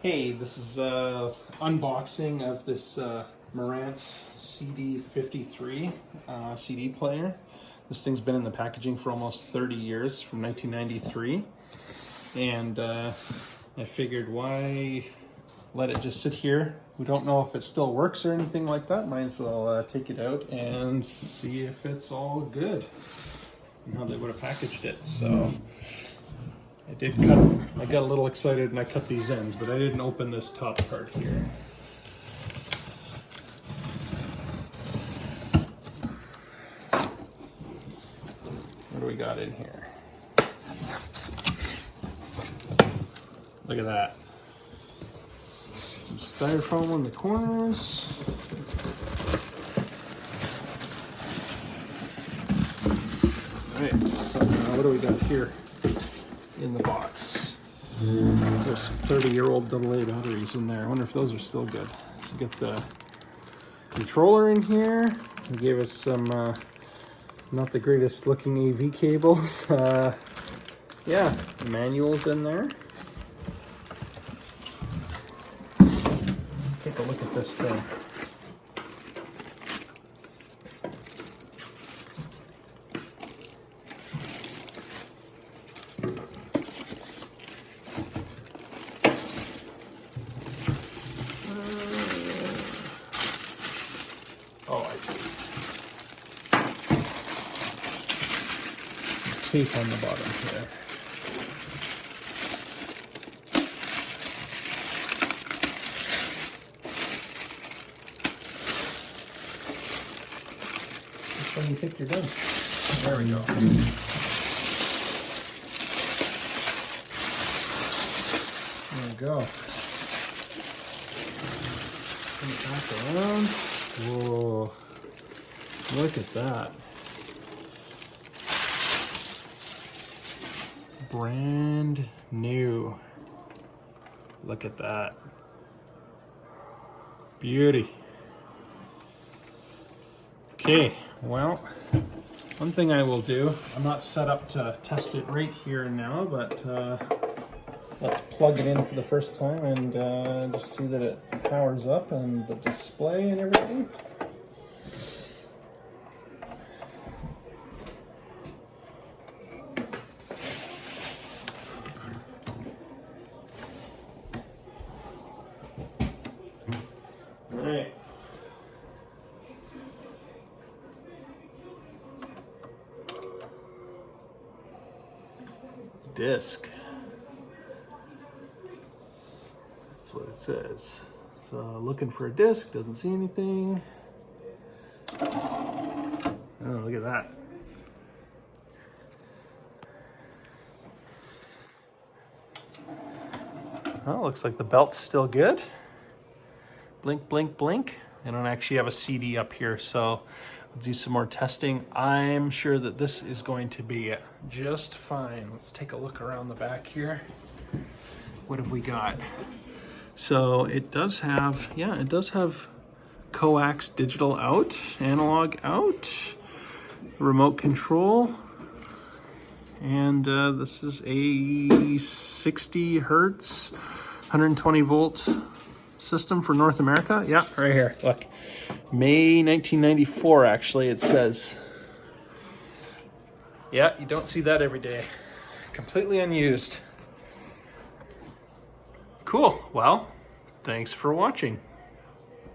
Hey, this is unboxing of this Marantz CD-53 CD player. This thing's been in the packaging for almost 30 years, from 1993. And I figured, why let it just sit here? We don't know if it still works or anything like that. Might as well take it out and see if it's all good and how they would have packaged it. So I got a little excited and I cut these ends, but I didn't open this top part here. What do we got in here? Look at that. Some styrofoam in the corners. All right, so now what do we got here in the box? There's some 30-year-old AA batteries in there. I wonder if those are still good. So we got the controller in here. They gave us some not the greatest looking AV cables. Yeah, manuals in there. Take a look at this thing. Oh, I see. Tape on the bottom here. Which one do you think you're done? There we go. There we go. Turn it back around. Whoa, look at that. Brand new. Look at that. Beauty. Okay, well, one thing I will do, I'm not set up to test it right here and now, but let's plug it in for the first time and just see that it powers up and the display and everything. All right. Disc. That's what it says. So looking for a disc, doesn't see anything. Oh, look at that. Well, looks like the belt's still good. Blink, blink, blink. I don't actually have a CD up here, so we'll do some more testing. I'm sure that this is going to be just fine. Let's take a look around the back here. What have we got? So it does have, yeah, it does have coax digital out, analog out, remote control, and this is a 60 hertz, 120 volt system for North America. Yeah, right here, look. May 1994, actually, it says. Yeah, you don't see that every day. Completely unused. Cool, well, thanks for watching.